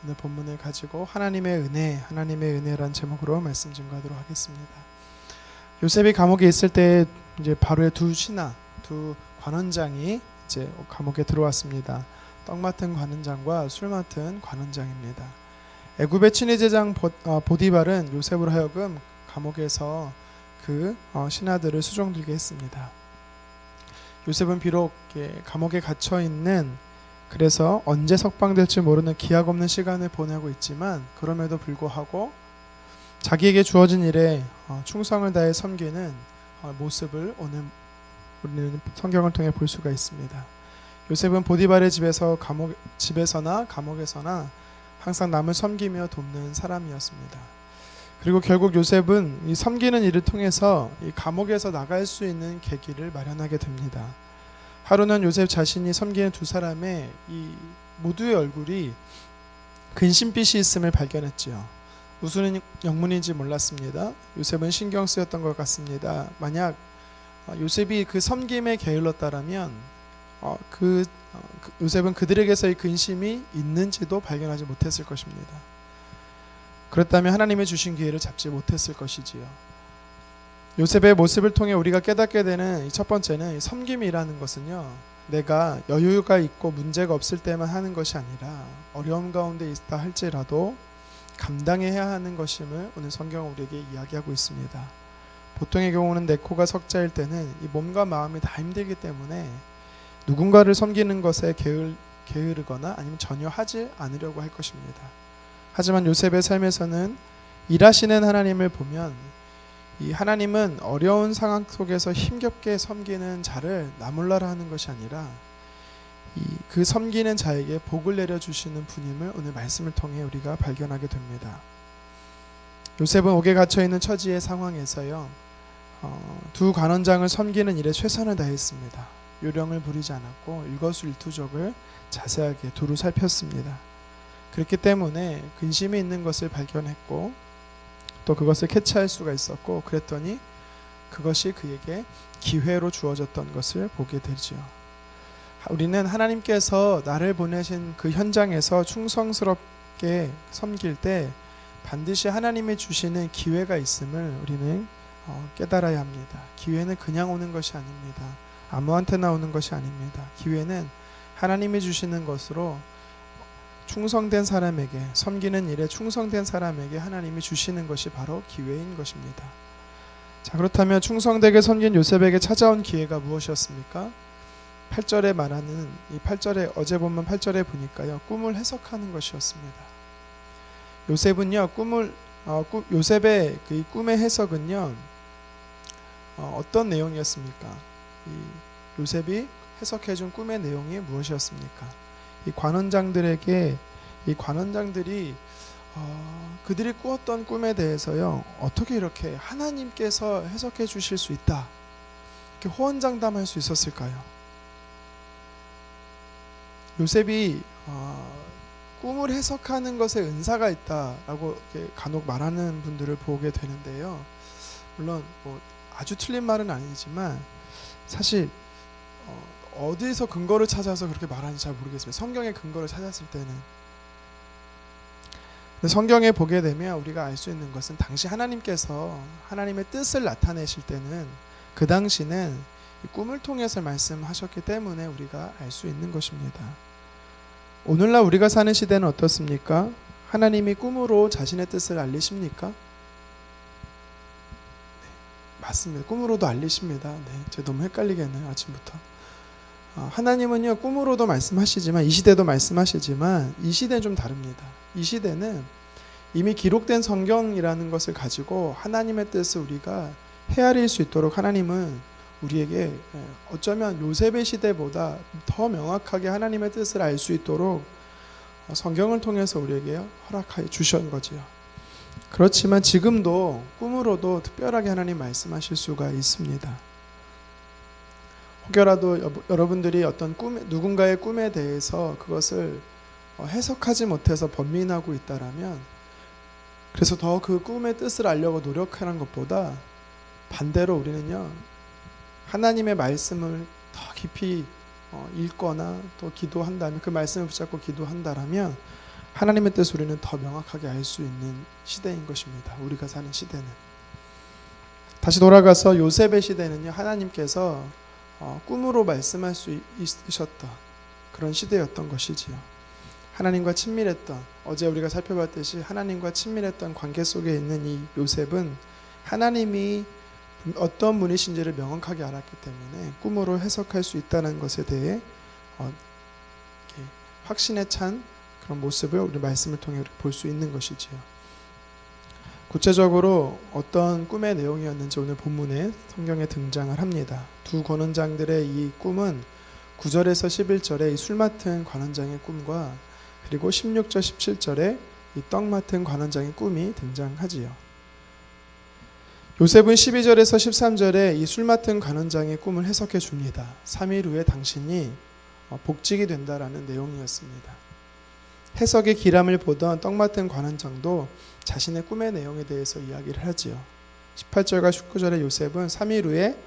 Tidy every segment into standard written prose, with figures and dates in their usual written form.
오늘 본문을 가지고 하나님의 은혜란 제목으로 말씀 증거하도록 하겠습니다. 요셉이 감옥에 있을 때 이제 바로의 두 관원장이 이제 감옥에 들어왔습니다. 떡 맡은 관원장과 술 맡은 관원장입니다. 애굽의 친위제장 보디발은 요셉으로 하여금 감옥에서 그 신하들을 수종들게 했습니다. 요셉은 비록 감옥에 갇혀 있는, 그래서 언제 석방될지 모르는 기약 없는 시간을 보내고 있지만, 그럼에도 불구하고 자기에게 주어진 일에 충성을 다해 섬기는 모습을 오늘 우리는 성경을 통해 볼 수가 있습니다. 요셉은 보디발의 집에서나 감옥에서나 항상 남을 섬기며 돕는 사람이었습니다. 그리고 결국 요셉은 이 섬기는 일을 통해서 이 감옥에서 나갈 수 있는 계기를 마련하게 됩니다. 하루는 요셉 자신이 섬기는 두 사람의 이 모두의 얼굴이 근심빛이 있음을 발견했지요. 무슨 영문인지 몰랐습니다. 요셉은 신경 쓰였던 것 같습니다. 만약 요셉이 그 섬김에 게을렀다라면 요셉은 그들에게서의 근심이 있는지도 발견하지 못했을 것입니다. 그렇다면 하나님의 주신 기회를 잡지 못했을 것이지요. 요셉의 모습을 통해 우리가 깨닫게 되는 첫 번째는 섬김이라는 것은요, 내가 여유가 있고 문제가 없을 때만 하는 것이 아니라 어려움 가운데 있다 할지라도 감당해야 하는 것임을 오늘 성경은 우리에게 이야기하고 있습니다. 보통의 경우는 내 코가 석자일 때는 이 몸과 마음이 다 힘들기 때문에 누군가를 섬기는 것에 게으르거나 아니면 전혀 하지 않으려고 할 것입니다. 하지만 요셉의 삶에서는 일하시는 하나님을 보면 이 하나님은 어려운 상황 속에서 힘겹게 섬기는 자를 나몰라라 하는 것이 아니라 그 섬기는 자에게 복을 내려주시는 분임을 오늘 말씀을 통해 우리가 발견하게 됩니다. 요셉은 옥에 갇혀있는 처지의 상황에서요, 두 관원장을 섬기는 일에 최선을 다했습니다. 요령을 부리지 않았고 일거수일투족을 자세하게 두루 살폈습니다. 그렇기 때문에 근심이 있는 것을 발견했고 또 그것을 캐치할 수가 있었고, 그랬더니 그것이 그에게 기회로 주어졌던 것을 보게 되죠. 우리는 하나님께서 나를 보내신 그 현장에서 충성스럽게 섬길 때 반드시 하나님이 주시는 기회가 있음을 우리는 깨달아야 합니다. 기회는 그냥 오는 것이 아닙니다. 아무한테나 오는 것이 아닙니다. 기회는 하나님이 주시는 것으로 충성된 사람에게, 섬기는 일에 충성된 사람에게 하나님이 주시는 것이 바로 기회인 것입니다. 자, 그렇다면 충성되게 섬긴 요셉에게 찾아온 기회가 무엇이었습니까? 8절에 말하는 이 8절에 어제 본문 8절에 보니까요, 꿈을 해석하는 것이었습니다. 요셉은요, 요셉의 그 꿈의 해석은요, 어떤 내용이었습니까? 이 요셉이 해석해준 꿈의 내용이 무엇이었습니까? 이 관원장들이 그들이 꾸었던 꿈에 대해서요, 어떻게 이렇게 하나님께서 해석해 주실 수 있다, 이렇게 호언장담할 수 있었을까요? 요셉이 꿈을 해석하는 것에 은사가 있다라고 간혹 말하는 분들을 보게 되는데요, 물론 아주 틀린 말은 아니지만 사실 어디서 근거를 찾아서 그렇게 말하는지 잘 모르겠습니다. 성경의 근거를 찾았을 때는. 근데 성경에 보게 되면 우리가 알 수 있는 것은 당시 하나님께서 하나님의 뜻을 나타내실 때는 그 당시는 꿈을 통해서 말씀하셨기 때문에 우리가 알 수 있는 것입니다. 오늘날 우리가 사는 시대는 어떻습니까? 하나님이 꿈으로 자신의 뜻을 알리십니까? 네, 맞습니다. 꿈으로도 알리십니다. 네, 제가 너무 헷갈리겠네요, 아침부터. 하나님은요, 꿈으로도 말씀하시지만, 이 시대도 말씀하시지만, 이 시대는 좀 다릅니다. 이 시대는 이미 기록된 성경이라는 것을 가지고 하나님의 뜻을 우리가 헤아릴 수 있도록 하나님은 우리에게 어쩌면 요셉의 시대보다 더 명확하게 하나님의 뜻을 알 수 있도록 성경을 통해서 우리에게 허락해 주신 거지요. 그렇지만 지금도 꿈으로도 특별하게 하나님 말씀하실 수가 있습니다. 혹여라도 여러분들이 어떤 누군가의 꿈에 대해서 그것을 해석하지 못해서 번민하고 있다라면, 그래서 더 그 꿈의 뜻을 알려고 노력하는 것보다 반대로 우리는요, 하나님의 말씀을 더 깊이 읽거나 또 기도한다면, 그 말씀을 붙잡고 기도한다라면 하나님의 뜻을 우리는 더 명확하게 알 수 있는 시대인 것입니다. 우리가 사는 시대는. 다시 돌아가서 요셉의 시대는요, 하나님께서 꿈으로 말씀할 수 있으셨던 그런 시대였던 것이지요. 하나님과 친밀했던, 어제 우리가 살펴봤듯이 하나님과 친밀했던 관계 속에 있는 이 요셉은 하나님이 어떤 분이신지를 명확하게 알았기 때문에 꿈으로 해석할 수 있다는 것에 대해 확신에 찬 그런 모습을 우리 말씀을 통해 볼 수 있는 것이지요. 구체적으로 어떤 꿈의 내용이었는지 오늘 본문에 성경에 등장을 합니다. 두 관원장들의 이 꿈은 9절에서 11절에 이 술 맡은 관원장의 꿈과 그리고 16절 17절에 이 떡 맡은 관원장의 꿈이 등장하지요. 요셉은 12절에서 13절에 이 술 맡은 관원장의 꿈을 해석해 줍니다. 3일 후에 당신이 복직이 된다라는 내용이었습니다. 해석의 기람을 보던 떡 맡은 관원장도 자신의 꿈의 내용에 대해서 이야기를 하지요. 18절과 19절에 요셉은 3일 후에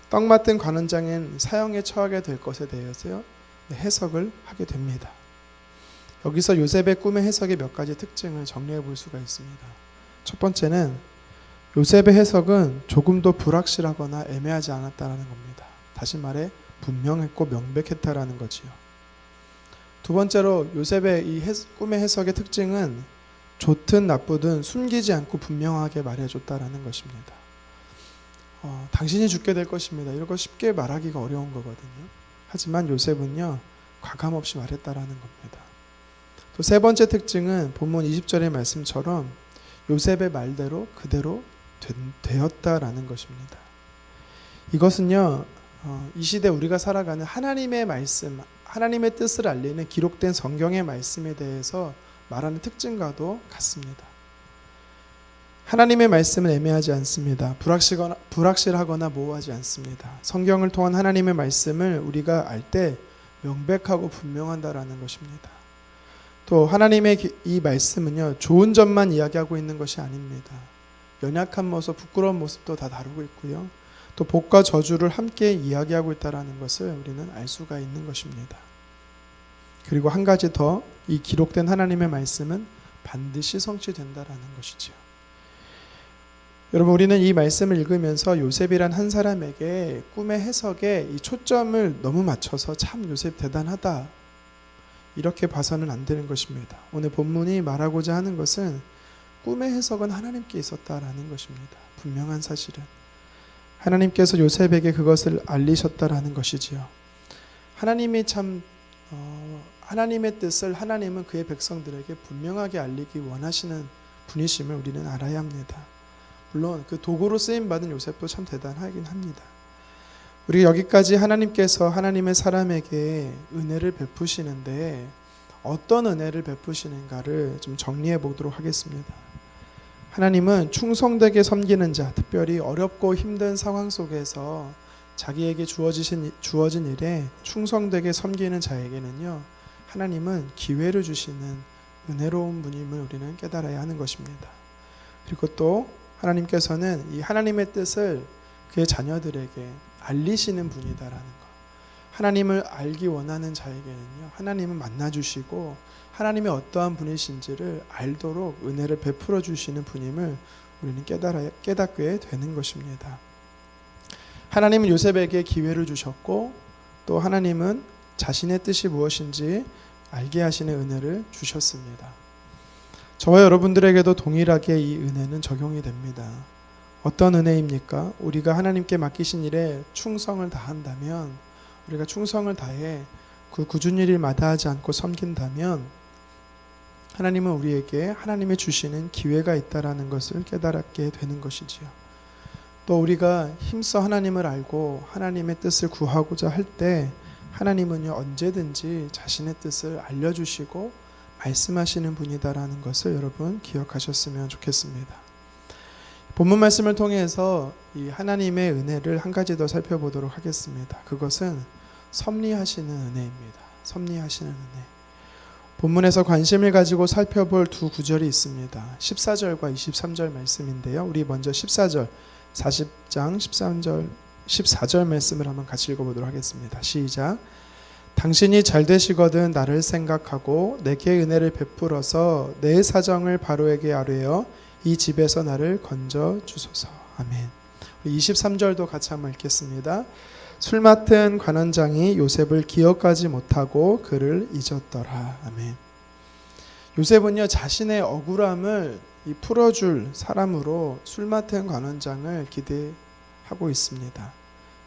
떡 맡은 관원장은 사형에 처하게 될 것에 대해서 해석을 하게 됩니다. 여기서 요셉의 꿈의 해석의 몇 가지 특징을 정리해 볼 수가 있습니다. 첫 번째는 요셉의 해석은 조금도 불확실하거나 애매하지 않았다는 겁니다. 다시 말해 분명했고 명백했다라는 거지요. 두 번째로 요셉의 이 꿈의 해석의 특징은 좋든 나쁘든 숨기지 않고 분명하게 말해줬다라는 것입니다. 당신이 죽게 될 것입니다. 이런 거 쉽게 말하기가 어려운 거거든요. 하지만 요셉은요, 과감없이 말했다라는 겁니다. 또 세 번째 특징은 본문 20절의 말씀처럼 요셉의 말대로 그대로 되었다라는 것입니다. 이것은요, 이 시대 우리가 살아가는 하나님의 말씀, 하나님의 뜻을 알리는 기록된 성경의 말씀에 대해서 말하는 특징과도 같습니다. 하나님의 말씀은 애매하지 않습니다. 불확실하거나 모호하지 않습니다. 성경을 통한 하나님의 말씀을 우리가 알 때 명백하고 분명한다라는 것입니다. 또 하나님의 이 말씀은요, 좋은 점만 이야기하고 있는 것이 아닙니다. 연약한 모습, 부끄러운 모습도 다 다루고 있고요. 또 복과 저주를 함께 이야기하고 있다는 것을 우리는 알 수가 있는 것입니다. 그리고 한 가지 더, 이 기록된 하나님의 말씀은 반드시 성취된다라는 것이지요. 여러분, 우리는 이 말씀을 읽으면서 요셉이란 한 사람에게 꿈의 해석에 이 초점을 너무 맞춰서 참 요셉 대단하다, 이렇게 봐서는 안 되는 것입니다. 오늘 본문이 말하고자 하는 것은 꿈의 해석은 하나님께 있었다라는 것입니다. 분명한 사실은 하나님께서 요셉에게 그것을 알리셨다라는 것이지요. 하나님이 참 하나님의 뜻을 하나님은 그의 백성들에게 분명하게 알리기 원하시는 분이심을 우리는 알아야 합니다. 물론 그 도구로 쓰임받은 요셉도 참 대단하긴 합니다. 우리가 여기까지 하나님께서 하나님의 사람에게 은혜를 베푸시는데 어떤 은혜를 베푸시는가를 좀 정리해 보도록 하겠습니다. 하나님은 충성되게 섬기는 자, 특별히 어렵고 힘든 상황 속에서 자기에게 주어진 일에 충성되게 섬기는 자에게는요, 하나님은 기회를 주시는 은혜로운 분임을 우리는 깨달아야 하는 것입니다. 그리고 또 하나님께서는 이 하나님의 뜻을 그의 자녀들에게 알리시는 분이다라는 것. 하나님을 알기 원하는 자에게는요, 하나님은 만나주시고 하나님의 어떠한 분이신지를 알도록 은혜를 베풀어 주시는 분임을 우리는 깨닫게 되는 것입니다. 하나님은 요셉에게 기회를 주셨고 또 하나님은 자신의 뜻이 무엇인지 알게 하시는 은혜를 주셨습니다. 저와 여러분들에게도 동일하게 이 은혜는 적용이 됩니다. 어떤 은혜입니까? 우리가 하나님께 맡기신 일에 충성을 다한다면, 우리가 충성을 다해 그 굳은 일을 마다하지 않고 섬긴다면 하나님은 우리에게 하나님이 주시는 기회가 있다라는 것을 깨달게 되는 것이지요. 또 우리가 힘써 하나님을 알고 하나님의 뜻을 구하고자 할 때 하나님은요, 언제든지 자신의 뜻을 알려주시고 말씀하시는 분이다라는 것을 여러분 기억하셨으면 좋겠습니다. 본문 말씀을 통해서 이 하나님의 은혜를 한 가지 더 살펴보도록 하겠습니다. 그것은 섭리하시는 은혜입니다. 섭리하시는 은혜. 본문에서 관심을 가지고 살펴볼 두 구절이 있습니다. 14절과 23절 말씀인데요. 우리 먼저 14절, 40장 14절 말씀을 한번 같이 읽어보도록 하겠습니다. 시작. 당신이 잘 되시거든 나를 생각하고 내게 은혜를 베풀어서 내 사정을 바로에게 아뢰어 이 집에서 나를 건져 주소서. 아멘. 23절도 같이 한번 읽겠습니다. 술 맡은 관원장이 요셉을 기억하지 못하고 그를 잊었더라. 아멘. 요셉은요 자신의 억울함을 풀어줄 사람으로 술 맡은 관원장을 기대하고 있습니다.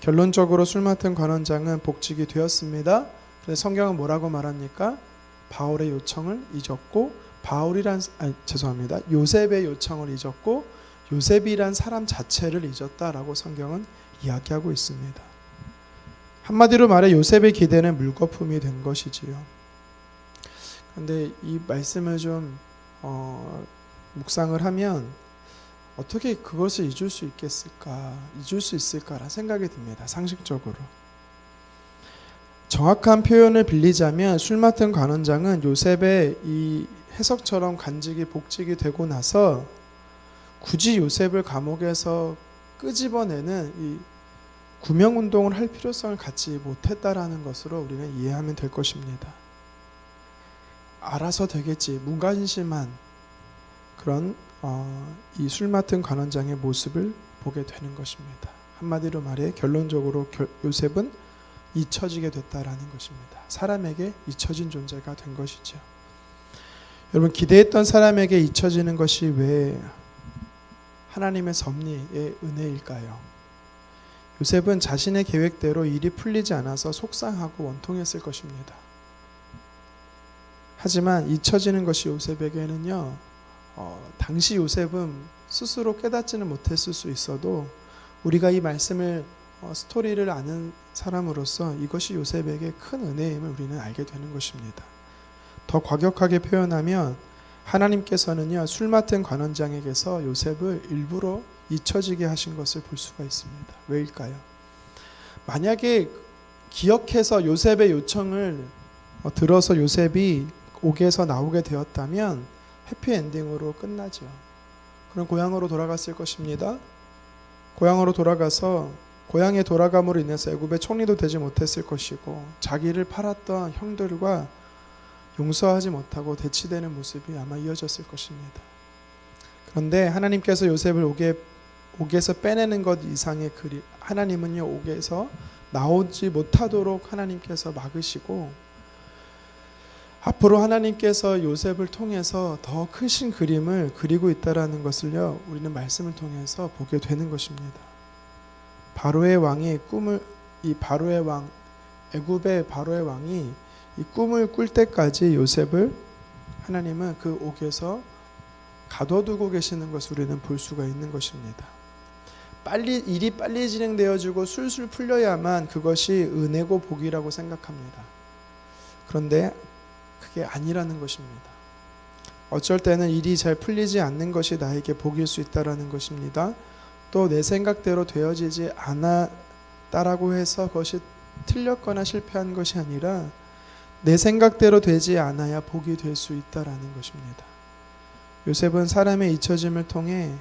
결론적으로 술 맡은 관원장은 복직이 되었습니다. 그래서 성경은 뭐라고 말합니까? 바울의 요청을 잊었고 요셉의 요청을 잊었고 요셉이란 사람 자체를 잊었다라고 성경은 이야기하고 있습니다. 한마디로 말해 요셉의 기대는 물거품이 된 것이지요. 그런데 이 말씀을 좀 묵상을 하면 어떻게 그것을 잊을 수 있을까라는 생각이 듭니다. 상식적으로. 정확한 표현을 빌리자면 술 맡은 관원장은 요셉의 이 해석처럼 간직이 복직이 되고 나서 굳이 요셉을 감옥에서 끄집어내는 이 구명운동을 할 필요성을 갖지 못했다라는 것으로 우리는 이해하면 될 것입니다. 알아서 되겠지 무관심한 그런 이 술 맡은 관원장의 모습을 보게 되는 것입니다. 한마디로 말해 결론적으로 요셉은 잊혀지게 됐다라는 것입니다. 사람에게 잊혀진 존재가 된 것이죠. 여러분 기대했던 사람에게 잊혀지는 것이 왜 하나님의 섭리의 은혜일까요? 요셉은 자신의 계획대로 일이 풀리지 않아서 속상하고 원통했을 것입니다. 하지만 잊혀지는 것이 요셉에게는요 당시 요셉은 스스로 깨닫지는 못했을 수 있어도 우리가 이 말씀을 스토리를 아는 사람으로서 이것이 요셉에게 큰 은혜임을 우리는 알게 되는 것입니다. 더 과격하게 표현하면 하나님께서는요 술 맡은 관원장에게서 요셉을 일부러 잊혀지게 하신 것을 볼 수가 있습니다. 왜일까요? 만약에 기억해서 요셉의 요청을 들어서 요셉이 옥에서 나오게 되었다면 해피엔딩으로 끝나죠. 그럼 고향으로 돌아갔을 것입니다. 고향으로 돌아가서 고향에 돌아감으로 인해서 애굽의 총리도 되지 못했을 것이고 자기를 팔았던 형들과 용서하지 못하고 대치되는 모습이 아마 이어졌을 것입니다. 그런데 하나님께서 요셉을 옥에서 빼내는 것 이상의 하나님은요 옥에서 나오지 못하도록 하나님께서 막으시고 앞으로 하나님께서 요셉을 통해서 더 크신 그림을 그리고 있다라는 것을요 우리는 말씀을 통해서 보게 되는 것입니다. 바로의 왕이 애굽의 바로의 왕이 이 꿈을 꿀 때까지 요셉을 하나님은 그 옥에서 가둬두고 계시는 것을 우리는 볼 수가 있는 것입니다. 일이 빨리 진행되어지고 술술 풀려야만 그것이 은혜고 복이라고 생각합니다. 그런데 그게 아니라는 것입니다. 어쩔 때는 일이 잘 풀리지 않는 것이 나에게 복일 수 있다라는 것입니다. 또 내 생각대로 되어지지 않았다라고 해서 그것이 틀렸거나 실패한 것이 아니라 내 생각대로 되지 않아야 복이 될 수 있다라는 것입니다. 요셉은 사람의 잊혀짐을 통해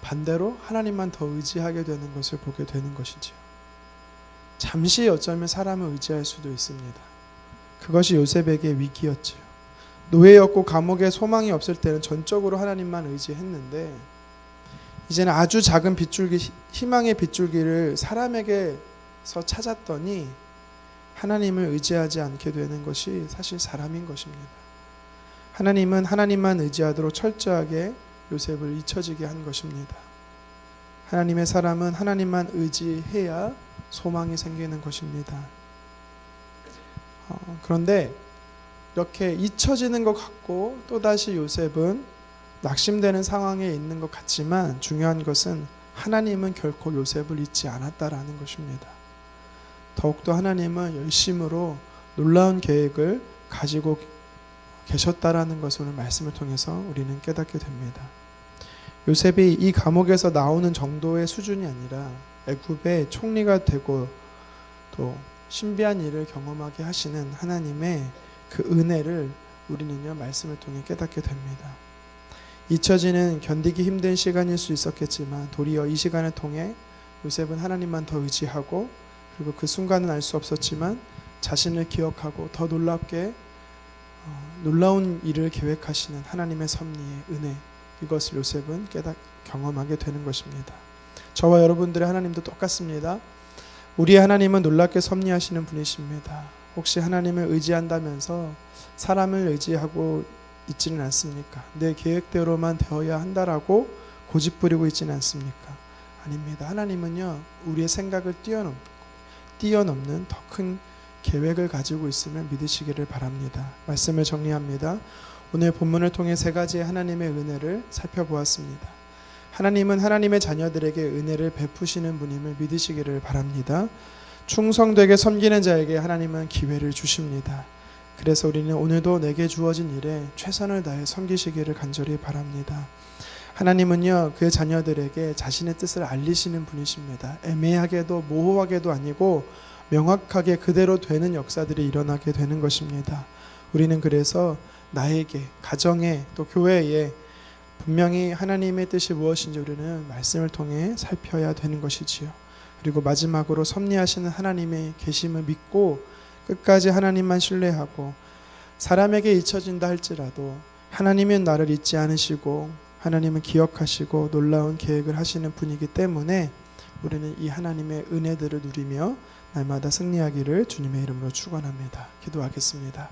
반대로 하나님만 더 의지하게 되는 것을 보게 되는 것이지요. 잠시 어쩌면 사람을 의지할 수도 있습니다. 그것이 요셉에게 위기였지요. 노예였고 감옥에 소망이 없을 때는 전적으로 하나님만 의지했는데 이제는 아주 작은 빗줄기, 희망의 빗줄기를 사람에게서 찾았더니 하나님을 의지하지 않게 되는 것이 사실 사람인 것입니다. 하나님은 하나님만 의지하도록 철저하게 요셉을 잊혀지게 한 것입니다. 하나님의 사람은 하나님만 의지해야 소망이 생기는 것입니다. 그런데 이렇게 잊혀지는 것 같고 또다시 요셉은 낙심되는 상황에 있는 것 같지만 중요한 것은 하나님은 결코 요셉을 잊지 않았다라는 것입니다. 더욱더 하나님은 열심으로 놀라운 계획을 가지고 계셨다라는 것을 오늘 말씀을 통해서 우리는 깨닫게 됩니다. 요셉이 이 감옥에서 나오는 정도의 수준이 아니라 애굽의 총리가 되고 또 신비한 일을 경험하게 하시는 하나님의 그 은혜를 우리는요 말씀을 통해 깨닫게 됩니다. 잊혀지는 견디기 힘든 시간일 수 있었겠지만 도리어 이 시간을 통해 요셉은 하나님만 더 의지하고 그리고 그 순간은 알 수 없었지만 자신을 기억하고 더 놀랍게 놀라운 일을 계획하시는 하나님의 섭리의 은혜, 이것을 요셉은 경험하게 되는 것입니다. 저와 여러분들의 하나님도 똑같습니다. 우리의 하나님은 놀랍게 섭리하시는 분이십니다. 혹시 하나님을 의지한다면서 사람을 의지하고 있지는 않습니까? 내 계획대로만 되어야 한다라고 고집부리고 있지는 않습니까? 아닙니다. 하나님은요, 우리의 생각을 뛰어넘는 더 큰 계획을 가지고 있음을 믿으시기를 바랍니다. 말씀을 정리합니다. 오늘 본문을 통해 세 가지의 하나님의 은혜를 살펴보았습니다. 하나님은 하나님의 자녀들에게 은혜를 베푸시는 분임을 믿으시기를 바랍니다. 충성되게 섬기는 자에게 하나님은 기회를 주십니다. 그래서 우리는 오늘도 내게 주어진 일에 최선을 다해 섬기시기를 간절히 바랍니다. 하나님은요, 그의 자녀들에게 자신의 뜻을 알리시는 분이십니다. 애매하게도 모호하게도 아니고 명확하게 그대로 되는 역사들이 일어나게 되는 것입니다. 우리는 그래서 나에게, 가정에, 또 교회에 분명히 하나님의 뜻이 무엇인지 우리는 말씀을 통해 살펴야 되는 것이지요. 그리고 마지막으로 섭리하시는 하나님의 계심을 믿고 끝까지 하나님만 신뢰하고, 사람에게 잊혀진다 할지라도 하나님은 나를 잊지 않으시고 하나님은 기억하시고 놀라운 계획을 하시는 분이기 때문에 우리는 이 하나님의 은혜들을 누리며 날마다 승리하기를 주님의 이름으로 축원합니다. 기도하겠습니다.